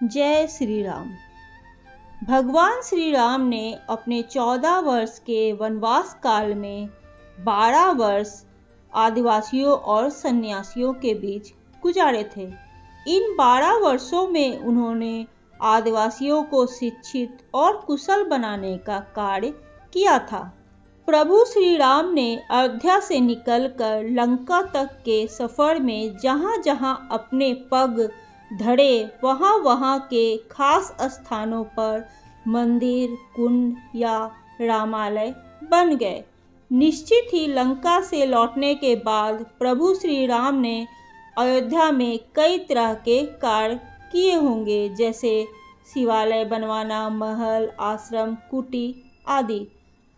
जय श्री राम। भगवान श्री राम ने अपने 14 वर्ष के वनवास काल में 12 वर्ष आदिवासियों और सन्यासियों के बीच गुजारे थे। इन 12 वर्षों में उन्होंने आदिवासियों को शिक्षित और कुशल बनाने का कार्य किया था। प्रभु श्री राम ने अयोध्या से निकलकर लंका तक के सफ़र में जहाँ-जहाँ अपने पग धरे वहाँ के खास स्थानों पर मंदिर, कुंड या रामालय बन गए। निश्चित ही लंका से लौटने के बाद प्रभु श्री राम ने अयोध्या में कई तरह के कार्य किए होंगे, जैसे शिवालय बनवाना, महल, आश्रम, कुटी आदि।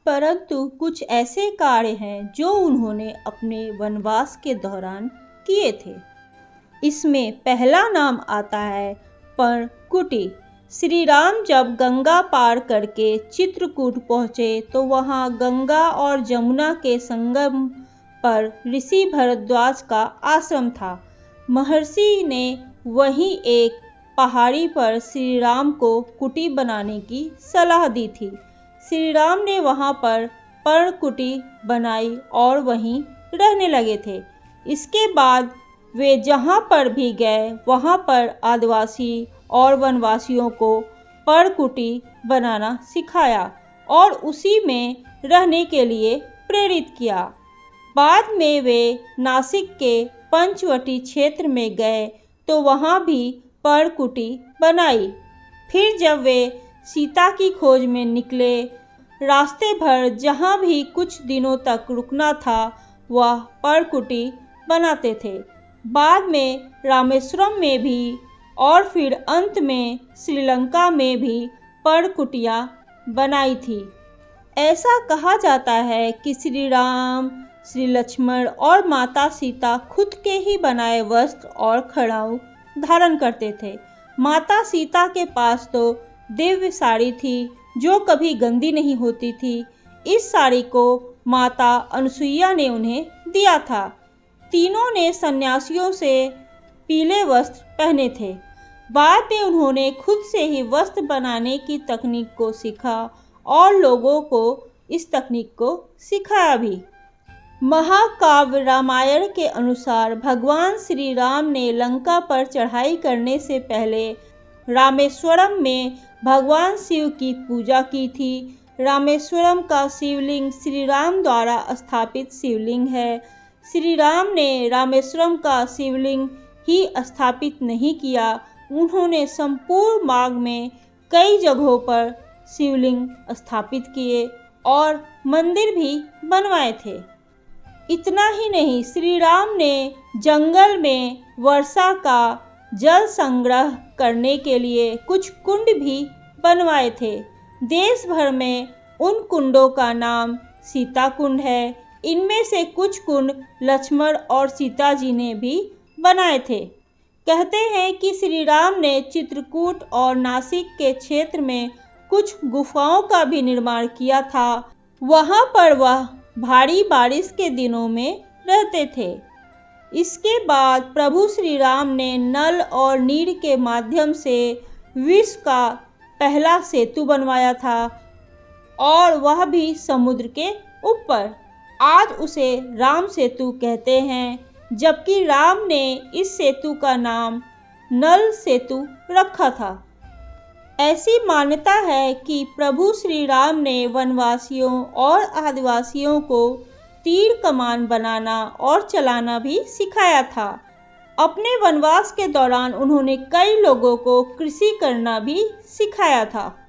परंतु कुछ ऐसे कार्य हैं जो उन्होंने अपने वनवास के दौरान किए थे। इसमें पहला नाम आता है पर्णकुटी। श्री राम जब गंगा पार करके चित्रकूट पहुँचे तो वहाँ गंगा और जमुना के संगम पर ऋषि भरद्वाज का आश्रम था। महर्षि ने वहीं एक पहाड़ी पर श्री राम को कुटी बनाने की सलाह दी थी। श्री राम ने वहाँ पर पर्णकुटी बनाई और वहीं रहने लगे थे। इसके बाद वे जहाँ पर भी गए वहाँ पर आदिवासी और वनवासियों को पर्णकुटी बनाना सिखाया और उसी में रहने के लिए प्रेरित किया। बाद में वे नासिक के पंचवटी क्षेत्र में गए तो वहाँ भी पर्णकुटी बनाई। फिर जब वे सीता की खोज में निकले, रास्ते भर जहाँ भी कुछ दिनों तक रुकना था वह पर्णकुटी बनाते थे। बाद में रामेश्वरम में भी और फिर अंत में श्रीलंका में भी पर्णकुटियाँ बनाई थी। ऐसा कहा जाता है कि श्री राम, श्री लक्ष्मण और माता सीता खुद के ही बनाए वस्त्र और खड़ाऊ धारण करते थे। माता सीता के पास तो दिव्य साड़ी थी जो कभी गंदी नहीं होती थी। इस साड़ी को माता अनसुईया ने उन्हें दिया था। तीनों ने सन्यासियों से पीले वस्त्र पहने थे। बाद में उन्होंने खुद से ही वस्त्र बनाने की तकनीक को सीखा और लोगों को इस तकनीक को सिखाया भी। महाकाव्य रामायण के अनुसार भगवान श्री राम ने लंका पर चढ़ाई करने से पहले रामेश्वरम में भगवान शिव की पूजा की थी। रामेश्वरम का शिवलिंग श्री राम द्वारा स्थापित शिवलिंग है। श्री राम ने रामेश्वरम का शिवलिंग ही स्थापित नहीं किया, उन्होंने संपूर्ण मार्ग में कई जगहों पर शिवलिंग स्थापित किए और मंदिर भी बनवाए थे। इतना ही नहीं, श्री राम ने जंगल में वर्षा का जल संग्रह करने के लिए कुछ कुंड भी बनवाए थे। देश भर में उन कुंडों का नाम सीता कुंड है। इनमें से कुछ कुंड लक्ष्मण और सीता जी ने भी बनाए थे। कहते हैं कि श्री राम ने चित्रकूट और नासिक के क्षेत्र में कुछ गुफाओं का भी निर्माण किया था। वहां पर वह भारी बारिश के दिनों में रहते थे। इसके बाद प्रभु श्री राम ने नल और नीर के माध्यम से विश्व का पहला सेतु बनवाया था और वह भी समुद्र के ऊपर। आज उसे राम सेतु कहते हैं, जबकि राम ने इस सेतु का नाम नल सेतु रखा था। ऐसी मान्यता है कि प्रभु श्री राम ने वनवासियों और आदिवासियों को तीर कमान बनाना और चलाना भी सिखाया था। अपने वनवास के दौरान उन्होंने कई लोगों को कृषि करना भी सिखाया था।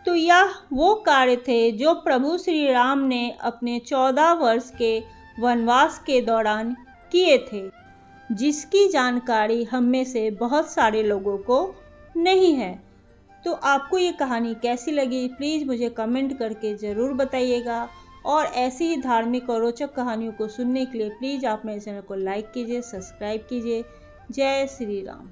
तो यह वो कार्य थे जो प्रभु श्री राम ने अपने 14 वर्ष के वनवास के दौरान किए थे, जिसकी जानकारी हम में से बहुत सारे लोगों को नहीं है। तो आपको ये कहानी कैसी लगी प्लीज़ मुझे कमेंट करके ज़रूर बताइएगा और ऐसी ही धार्मिक और रोचक कहानियों को सुनने के लिए प्लीज़ आप मेरे चैनल को लाइक कीजिए, सब्सक्राइब कीजिए। जय श्री राम।